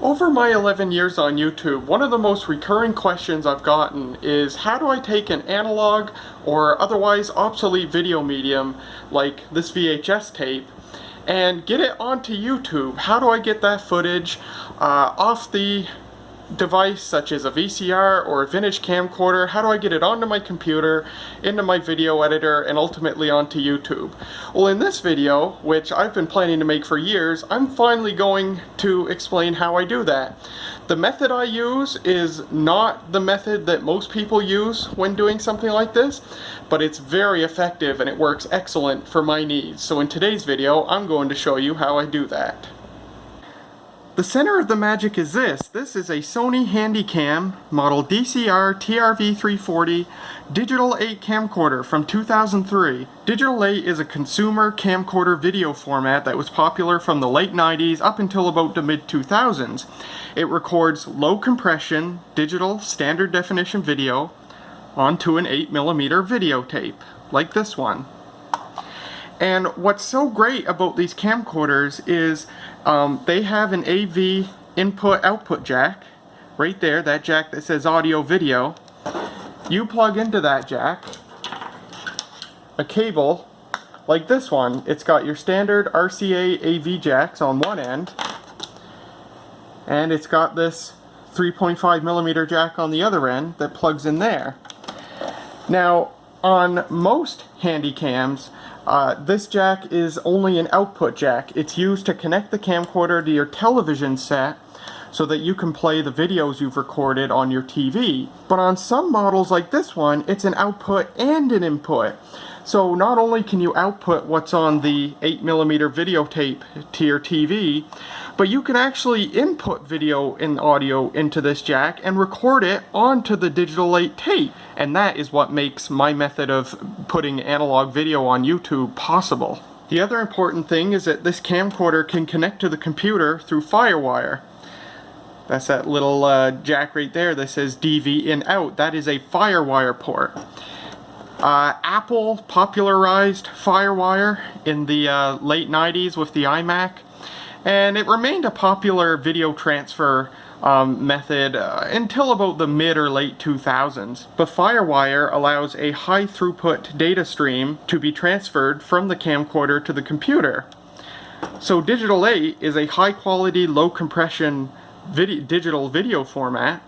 Over my 11 years on YouTube, one of the most recurring questions I've gotten is how do I take an analog or otherwise obsolete video medium like this VHS tape and get it onto YouTube? How do I get that footage off the device such as a VCR or a vintage camcorder? How do I get it onto my computer, into my video editor, and ultimately onto YouTube? Well, in this video, which I've been planning to make for years, I'm finally going to explain how I do that. The method I use is not the method that most people use when doing something like this, but it's very effective and it works excellent for my needs. So in today's video, I'm going to show you how I do that. The center of the magic is this. This is a Sony Handycam model DCR TRV340 Digital 8 camcorder from 2003. Digital 8 is a consumer camcorder video format that was popular from the late 90s up until about the mid 2000s. It records low compression, digital standard definition video onto an 8mm videotape, like this one. And what's so great about these camcorders is they have an AV input-output jack right there, that jack that says audio video. You plug into that jack a cable like this one. It's got your standard RCA AV jacks on one end, and it's got this 3.5mm jack on the other end that plugs in there. Now, on most Handycams, this jack is only an output jack. It's used to connect the camcorder to your television set so that you can play the videos you've recorded on your TV. But on some models like this one, it's an output and an input. So not only can you output what's on the 8mm videotape to your TV, but you can actually input video and audio into this jack and record it onto the Digital 8 tape. And that is what makes my method of putting analog video on YouTube possible. The other important thing is that this camcorder can connect to the computer through FireWire. That's that little jack right there that says DV in out. That is a FireWire port. Apple popularized FireWire in the late 90s with the iMac, and it remained a popular video transfer method until about the mid or late 2000s. But FireWire allows a high throughput data stream to be transferred from the camcorder to the computer. So Digital 8 is a high quality, low compression digital video format,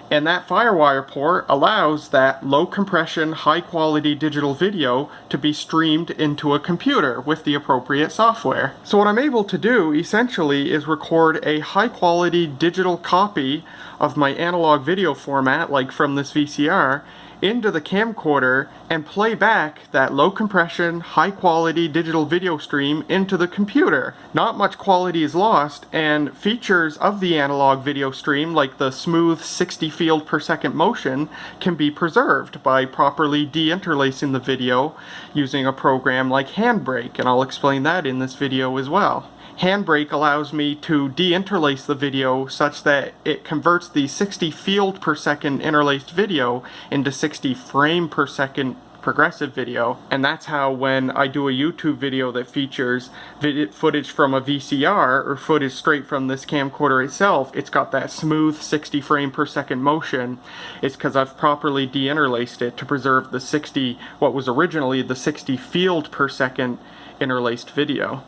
and that FireWire port allows that low compression, high quality digital video to be streamed into a computer with the appropriate software. So what I'm able to do essentially is record a high quality digital copy of my analog video format, like from this VCR, into the camcorder and play back that low compression, high quality digital video stream into the computer. Not much quality is lost, and features of the analog video stream, like the smooth 60 field per second motion, can be preserved by properly deinterlacing the video using a program like Handbrake, and I'll explain that in this video as well. Handbrake allows me to deinterlace the video such that it converts the 60 field per second interlaced video into 60 frame per second progressive video, and that's how when I do a YouTube video that features footage from a VCR or footage straight from this camcorder itself, it's got that smooth 60 frame per second motion. It's because I've properly deinterlaced it to preserve the 60, what was originally the 60 field per second interlaced video.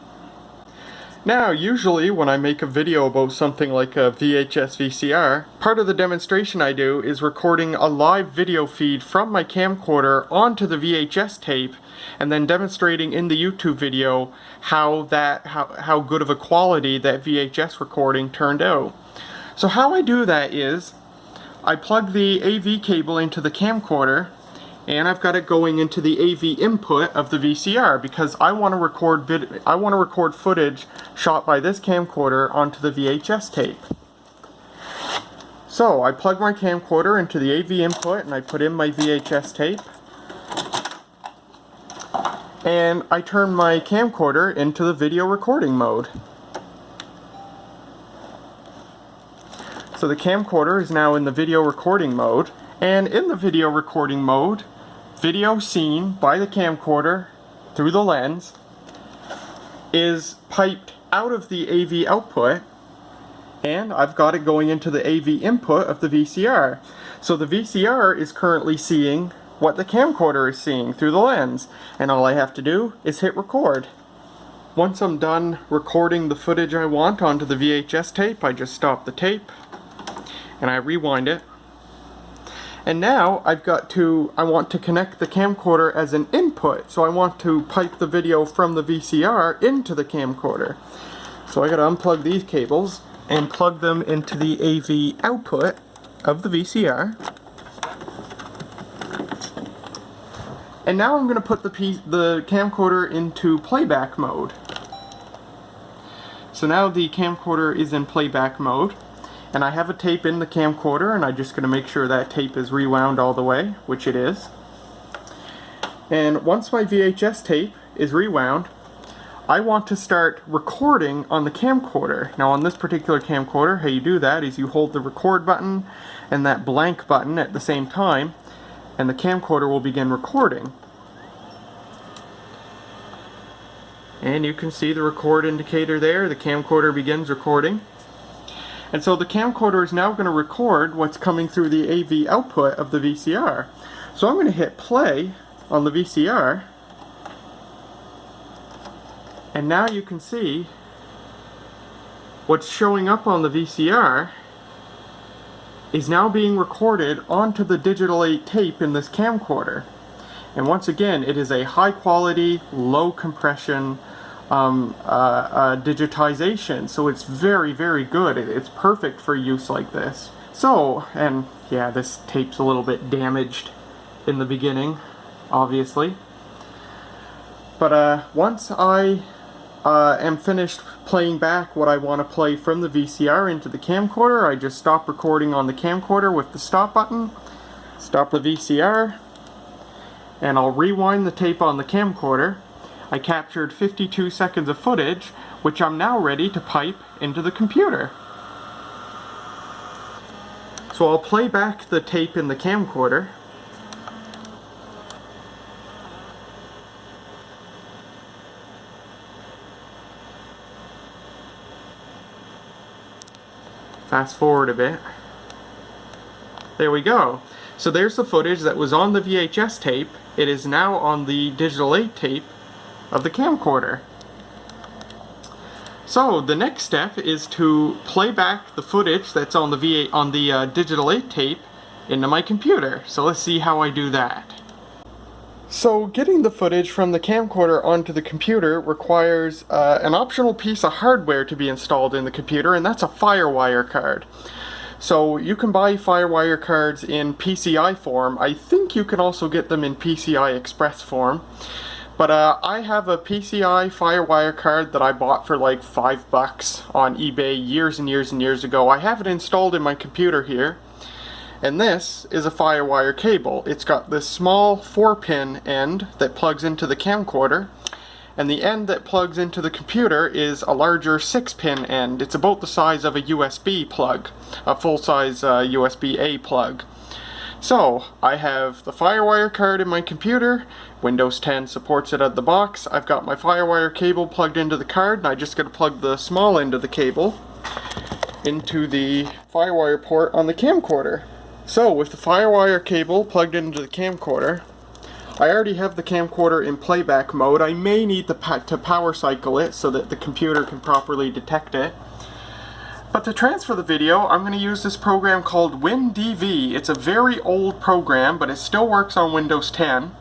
Now, usually when I make a video about something like a VHS VCR, part of the demonstration I do is recording a live video feed from my camcorder onto the VHS tape, and then demonstrating in the YouTube video how good of a quality that VHS recording turned out. So how I do that is, I plug the AV cable into the camcorder, and I've got it going into the AV input of the VCR because I want to record footage shot by this camcorder onto the VHS tape. So I plug my camcorder into the AV input and I put in my VHS tape, and I turn my camcorder into the video recording mode. So the camcorder is now in the video recording mode, and in the video recording mode, video seen by the camcorder through the lens is piped out of the AV output And I've got it going into the AV input of the VCR. So the VCR is currently seeing what the camcorder is seeing through the lens. And all I have to do is hit record. Once I'm done recording the footage I want onto the VHS tape, I just stop the tape and I rewind it. And now I want to connect the camcorder as an input. So I want to pipe the video from the VCR into the camcorder. So I gotta unplug these cables and plug them into the AV output of the VCR. And now I'm going to put the camcorder into playback mode. So now the camcorder is in playback mode, and I have a tape in the camcorder, and I'm just going to make sure that tape is rewound all the way, which it is. And once my VHS tape is rewound, I want to start recording on the camcorder. Now on this particular camcorder, how you do that is you hold the record button and that blank button at the same time, and the camcorder will begin recording. And you can see the record indicator there. The camcorder begins recording. And so the camcorder is now going to record what's coming through the AV output of the VCR. So I'm going to hit play on the VCR. And now you can see what's showing up on the VCR is now being recorded onto the digital 8 tape in this camcorder. And once again, it is a high quality, low compression digitization, so it's very, very good. It's perfect for use like this. So, and yeah, this tape's a little bit damaged in the beginning, obviously. But once I am finished playing back what I want to play from the VCR into the camcorder, I just stop recording on the camcorder with the stop button, stop the VCR, and I'll rewind the tape on the camcorder. I captured 52 seconds of footage, which I'm now ready to pipe into the computer. So I'll play back the tape in the camcorder. Fast forward a bit. There we go. So there's the footage that was on the VHS tape. It is now on the digital 8 tape of the camcorder. So the next step is to play back the footage that's on the digital 8 tape into my computer. So let's see how I do that. So getting the footage from the camcorder onto the computer requires an optional piece of hardware to be installed in the computer, and that's a FireWire card. So you can buy FireWire cards in PCI form. I think you can also get them in PCI Express form. But I have a PCI FireWire card that I bought for like $5 on eBay years and years and years ago. I have it installed in my computer here. And this is a FireWire cable. It's got this small 4-pin end that plugs into the camcorder, and the end that plugs into the computer is a larger 6-pin end. It's about the size of a USB plug, a full-size USB-A plug. So, I have the FireWire card in my computer. Windows 10 supports it out of the box. I've got my FireWire cable plugged into the card, and I just gotta plug the small end of the cable into the FireWire port on the camcorder. So, with the FireWire cable plugged into the camcorder, I already have the camcorder in playback mode. I may need to power cycle it so that the computer can properly detect it. But to transfer the video, I'm going to use this program called WinDV. It's a very old program, but it still works on Windows 10.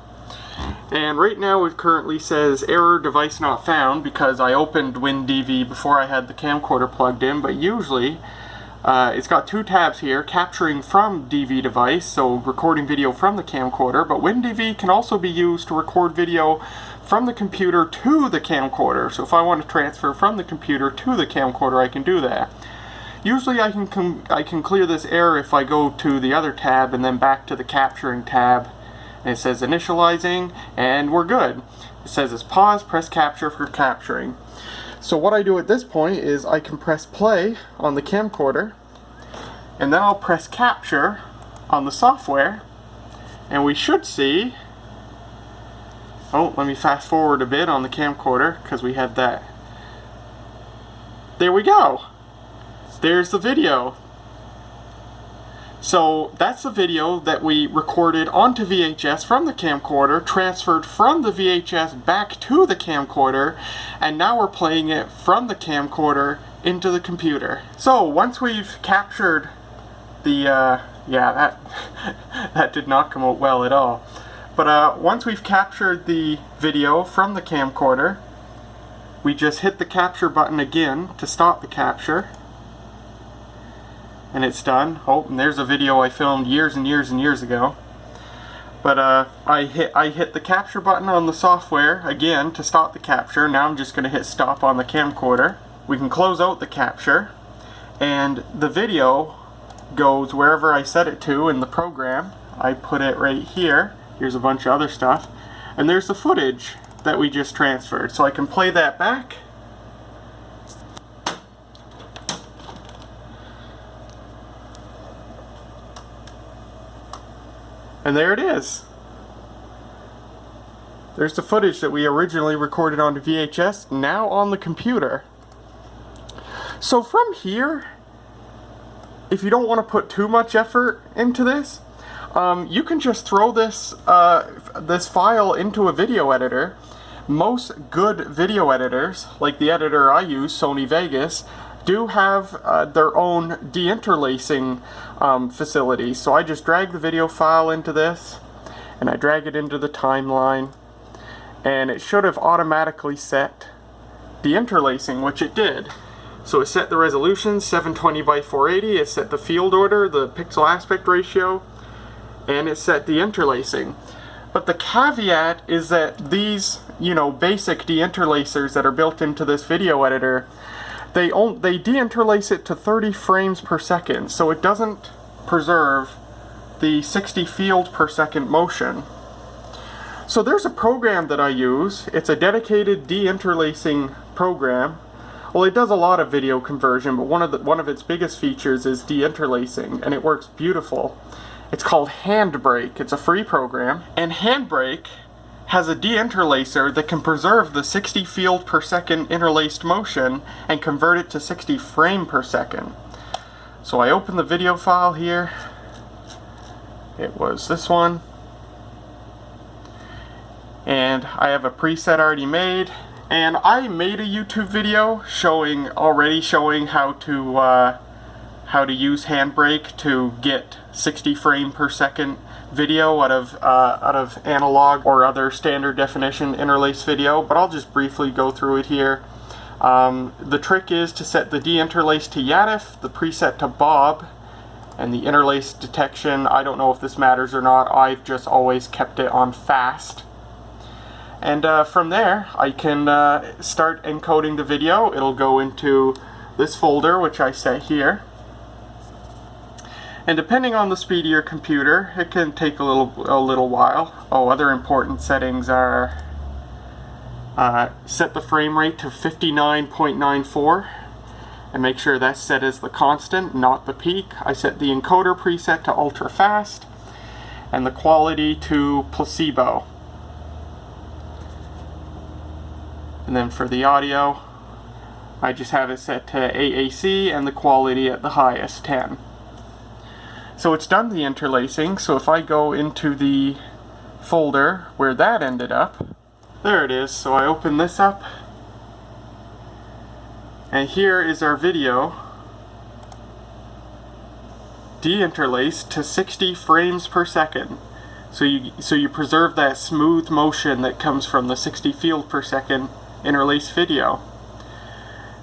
And right now it currently says error device not found because I opened WinDV before I had the camcorder plugged in, but usually it's got two tabs here, capturing from DV device, so recording video from the camcorder, but WinDV can also be used to record video from the computer to the camcorder. So if I want to transfer from the computer to the camcorder, I can do that. Usually I can clear this error if I go to the other tab and then back to the capturing tab. And it says initializing, and we're good. It says it's pause, press capture for capturing. So what I do at this point is I can press play on the camcorder, and then I'll press capture on the software, and we should see, oh, let me fast forward a bit on the camcorder because we had that. There we go. there's the video. So that's the video that we recorded onto VHS from the camcorder, transferred from the VHS back to the camcorder, and now we're playing it from the camcorder into the computer. So once we've captured the, that did not come out well at all. But once we've captured the video from the camcorder, we just hit the capture button again to stop the capture. And it's done. Oh, and there's a video I filmed years and years and years ago. But I hit the capture button on the software again to stop the capture. Now I'm just going to hit stop on the camcorder. We can close out the capture, and the video goes wherever I set it to in the program. I put it right here. Here's a bunch of other stuff, and there's the footage that we just transferred. So I can play that back. And there it is. There's the footage that we originally recorded onto VHS, now on the computer. So from here, if you don't want to put too much effort into this, you can just throw this this file into a video editor. Most good video editors, like the editor I use, Sony Vegas, do have their own deinterlacing facility. So I just drag the video file into this, and I drag it into the timeline, and it should have automatically set deinterlacing, which it did. So it set the resolution 720 by 480, it set the field order, the pixel aspect ratio, and it set deinterlacing. But the caveat is that these, basic deinterlacers that are built into this video editor, they deinterlace it to 30 frames per second, so it doesn't preserve the 60 field per second motion. So there's a program that I use. It's a dedicated deinterlacing program. Well, it does a lot of video conversion, but one of its biggest features is deinterlacing, and it works beautiful. It's called Handbrake. It's a free program, and Handbrake has a deinterlacer that can preserve the 60 field per second interlaced motion and convert it to 60 frame per second. So I open the video file here. It was this one. And I have a preset already made. And I made a YouTube video already showing how to use Handbrake to get 60 frame per second video out of analog or other standard definition interlace video, but I'll just briefly go through it here. The trick is to set the deinterlace to YADF, the preset to Bob, and the interlace detection, I don't know if this matters or not, I've just always kept it on fast. And from there I can start encoding the video. It'll go into this folder, which I set here. And depending on the speed of your computer, it can take a little while. Oh, other important settings are set the frame rate to 59.94 and make sure that's set as the constant, not the peak. I set the encoder preset to ultra fast and the quality to placebo. And then for the audio, I just have it set to AAC and the quality at the highest, 10. So it's done the interlacing, so if I go into the folder where that ended up, there it is. So I open this up, and here is our video deinterlaced to 60 frames per second. So you preserve that smooth motion that comes from the 60 field per second interlace video.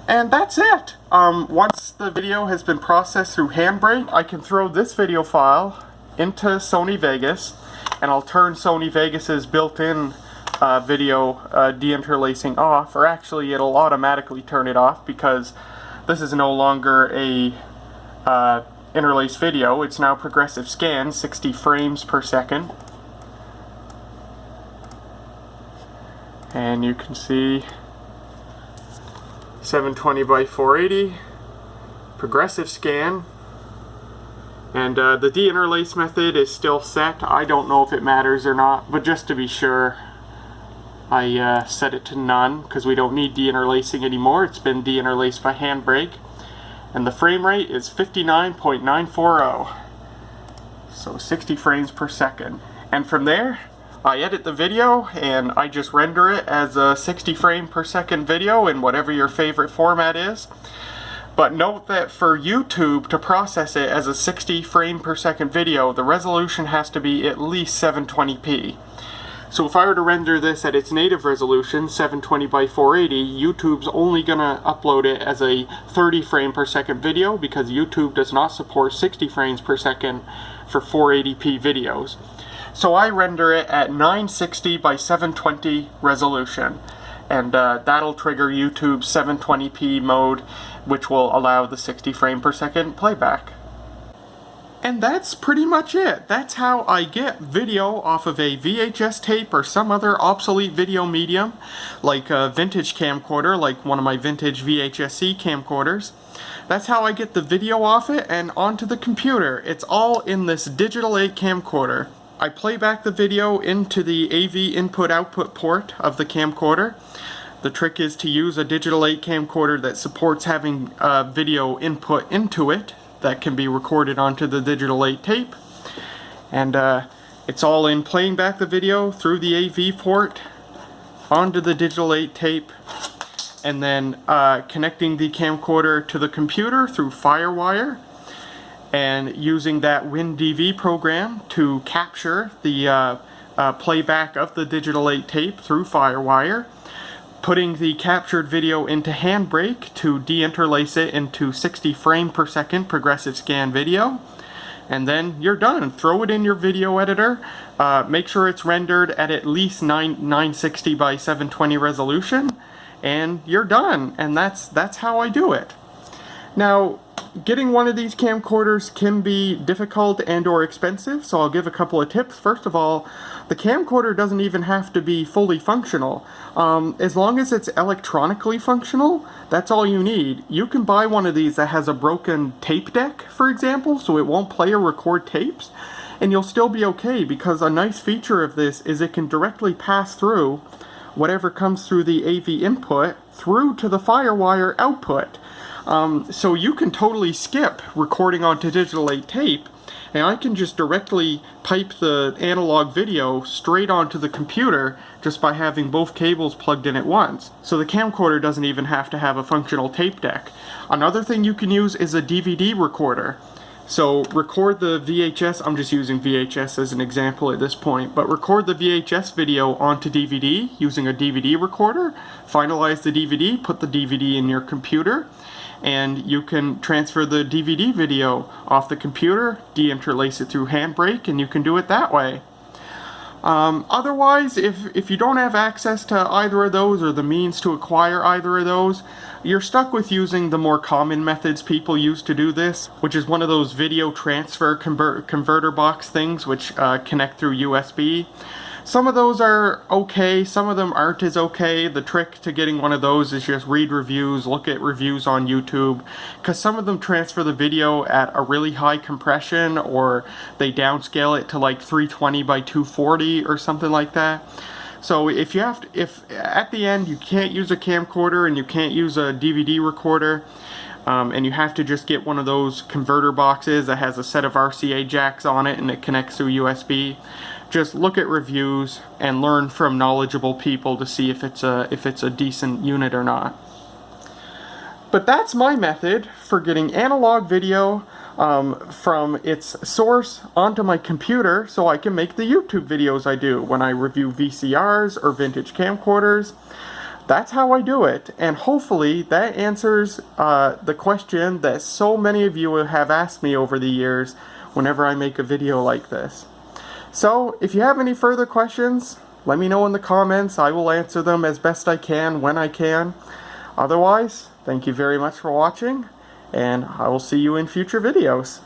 And that's it. Once the video has been processed through Handbrake, I can throw this video file into Sony Vegas, and I'll turn Sony Vegas's built-in video deinterlacing off, or actually it'll automatically turn it off because this is no longer a interlace video. It's now progressive scan, 60 frames per second. And you can see 720 by 480, progressive scan, and the deinterlace method is still set. I don't know if it matters or not, but just to be sure, I set it to none because we don't need deinterlacing anymore. It's been deinterlaced by Handbrake. and the frame rate is 59.940. So 60 frames per second. And from there, I edit the video and I just render it as a 60 frame per second video in whatever your favorite format is. But note that for YouTube to process it as a 60 frame per second video, the resolution has to be at least 720p. So if I were to render this at its native resolution, 720 by 480, YouTube's only gonna upload it as a 30 frame per second video because YouTube does not support 60 frames per second for 480p videos. So I render it at 960 by 720 resolution, and that'll trigger YouTube's 720p mode, which will allow the 60 frame per second playback. And that's pretty much it. That's how I get video off of a VHS tape or some other obsolete video medium, like a vintage camcorder, like one of my vintage vhs-c camcorders. That's how I get the video off it and onto the computer. It's all in this Digital 8 camcorder. I play back the video into the AV input-output port of the camcorder. The trick is to use a Digital 8 camcorder that supports having video input into it that can be recorded onto the Digital 8 tape. And it's all in playing back the video through the AV port onto the Digital 8 tape, and then connecting the camcorder to the computer through FireWire, and using that WinDV program to capture the playback of the Digital 8 tape through FireWire, putting the captured video into Handbrake to deinterlace it into 60 frame per second progressive scan video, and then you're done. Throw it in your video editor, make sure it's rendered at least 960 by 720 resolution, and you're done. And that's how I do it. Now, getting one of these camcorders can be difficult and or expensive, so I'll give a couple of tips. First of all, the camcorder doesn't even have to be fully functional. As long as it's electronically functional, that's all you need. You can buy one of these that has a broken tape deck, for example, so it won't play or record tapes, and you'll still be okay, because a nice feature of this is it can directly pass through whatever comes through the AV input through to the FireWire output. So you can totally skip recording onto Digital 8 tape, and I can just directly pipe the analog video straight onto the computer just by having both cables plugged in at once. So the camcorder doesn't even have to have a functional tape deck. Another thing you can use is a DVD recorder. So record the VHS, I'm just using VHS as an example at this point, but record the VHS video onto DVD using a DVD recorder, finalize the DVD, put the DVD in your computer, and you can transfer the DVD video off the computer, deinterlace it through Handbrake, and you can do it that way. Otherwise, if you don't have access to either of those or the means to acquire either of those, you're stuck with using the more common methods people use to do this, which is one of those video transfer converter box things which connect through USB. Some of those are okay, some of them aren't as okay. The trick to getting one of those is just read reviews, look at reviews on YouTube, because some of them transfer the video at a really high compression, or they downscale it to like 320 by 240 or something like that. So if at the end you can't use a camcorder and you can't use a DVD recorder, and you have to just get one of those converter boxes that has a set of RCA jacks on it and it connects through USB, just look at reviews and learn from knowledgeable people to see if it's a decent unit or not. But that's my method for getting analog video from its source onto my computer so I can make the YouTube videos I do when I review VCRs or vintage camcorders. That's how I do it, and hopefully that answers the question that so many of you have asked me over the years whenever I make a video like this. So, if you have any further questions, let me know in the comments. I will answer them as best I can when I can. Otherwise, thank you very much for watching, and I will see you in future videos.